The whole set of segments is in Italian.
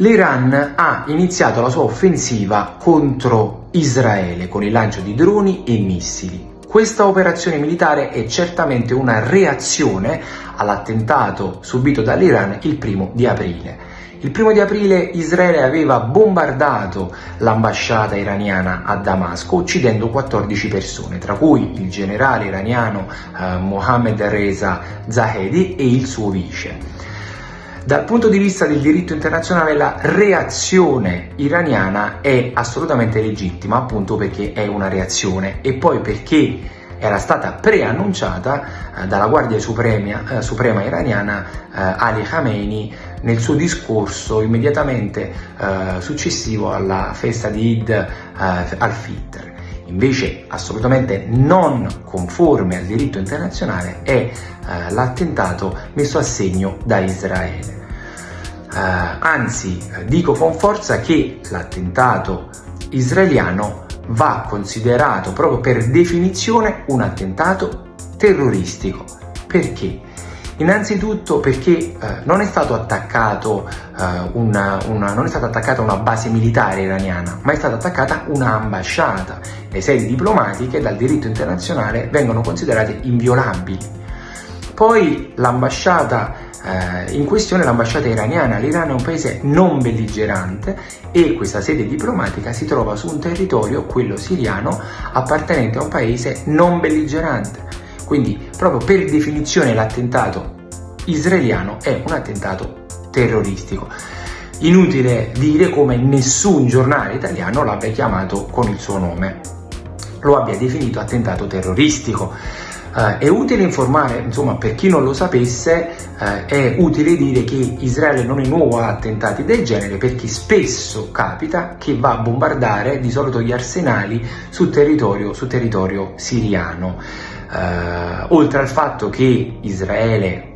l'Iran ha iniziato la sua offensiva contro Israele con il lancio di droni e missili. Questa operazione militare è certamente una reazione all'attentato subito dall'Iran il 1° di aprile. Il 1° di aprile Israele aveva bombardato l'ambasciata iraniana a Damasco, uccidendo 14 persone, tra cui il generale iraniano Mohammad Reza Zahedi e il suo vice. Dal punto di vista del diritto internazionale la reazione iraniana è assolutamente legittima, appunto perché è una reazione e poi perché era stata preannunciata dalla Guardia Suprema iraniana Ali Khamenei nel suo discorso immediatamente successivo alla festa di Eid al-Fitr. Invece assolutamente non conforme al diritto internazionale è l'attentato messo a segno da Israele. Anzi, dico con forza che l'attentato israeliano va considerato proprio per definizione un attentato terroristico. Perché? Innanzitutto perché non è stato attaccato non è stata attaccata una base militare iraniana, ma è stata attaccata una ambasciata. Le sedi diplomatiche dal diritto internazionale vengono considerate inviolabili. Poi l'ambasciata in questione, l'ambasciata iraniana, l'Iran è un paese non belligerante e questa sede diplomatica si trova su un territorio, quello siriano, appartenente a un paese non belligerante. Quindi proprio per definizione l'attentato israeliano è un attentato terroristico. Inutile dire come nessun giornale italiano l'abbia chiamato con il suo nome, lo abbia definito attentato terroristico. È utile informare, insomma, per chi non lo sapesse, è utile dire che Israele non è nuovo a attentati del genere, perché spesso capita che va a bombardare di solito gli arsenali su territorio siriano. Oltre al fatto che Israele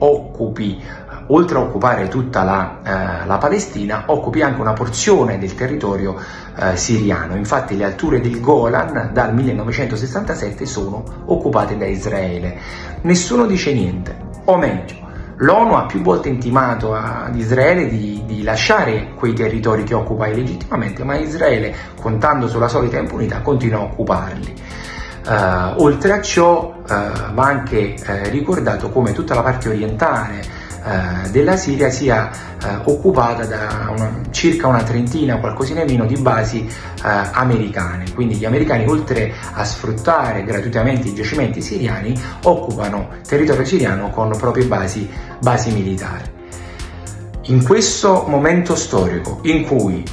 oltre a occupare tutta la Palestina, occupi anche una porzione del territorio siriano. Infatti le alture del Golan dal 1967 sono occupate da Israele. Nessuno dice niente, o meglio, l'ONU ha più volte intimato ad Israele di lasciare quei territori che occupa illegittimamente, ma Israele, contando sulla solita impunità, continua a occuparli. Oltre a ciò va anche ricordato come tutta la parte orientale della Siria sia occupata da circa una trentina, qualcosina meno, di basi americane. Quindi gli americani, oltre a sfruttare gratuitamente i giacimenti siriani, occupano territorio siriano con proprie basi militari. In questo momento storico in cui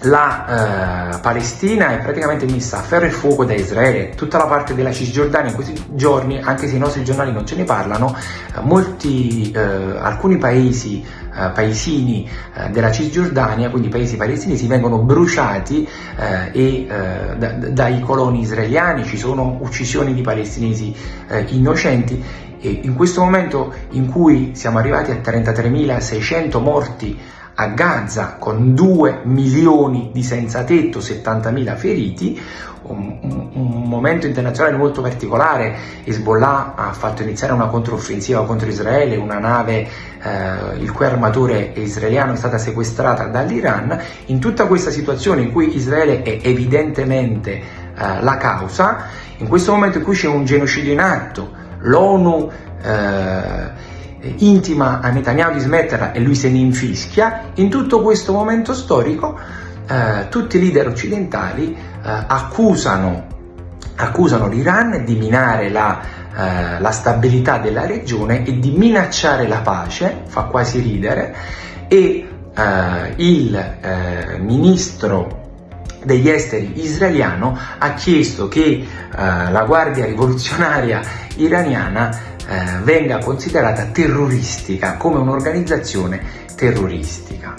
la Palestina è praticamente messa a ferro e fuoco da Israele, tutta la parte della Cisgiordania in questi giorni, anche se i nostri giornali non ce ne parlano, alcuni paesini della Cisgiordania, quindi paesi palestinesi, vengono bruciati dai coloni israeliani. Ci sono uccisioni di palestinesi innocenti e in questo momento in cui siamo arrivati a 33.600 morti a Gaza, con 2 milioni di senza tetto, 70.000 feriti, un momento internazionale molto particolare. Hezbollah ha fatto iniziare una controffensiva contro Israele, una nave il cui armatore israeliano è stata sequestrata dall'Iran. In tutta questa situazione in cui Israele è evidentemente la causa, in questo momento in cui c'è un genocidio in atto, l'ONU intima a Netanyahu di smetterla e lui se ne infischia, in tutto questo momento storico tutti i leader occidentali accusano l'Iran di minare la stabilità della regione e di minacciare la pace. Fa quasi ridere. E il ministro degli esteri israeliano ha chiesto che la Guardia Rivoluzionaria iraniana venga considerata terroristica, come un'organizzazione terroristica.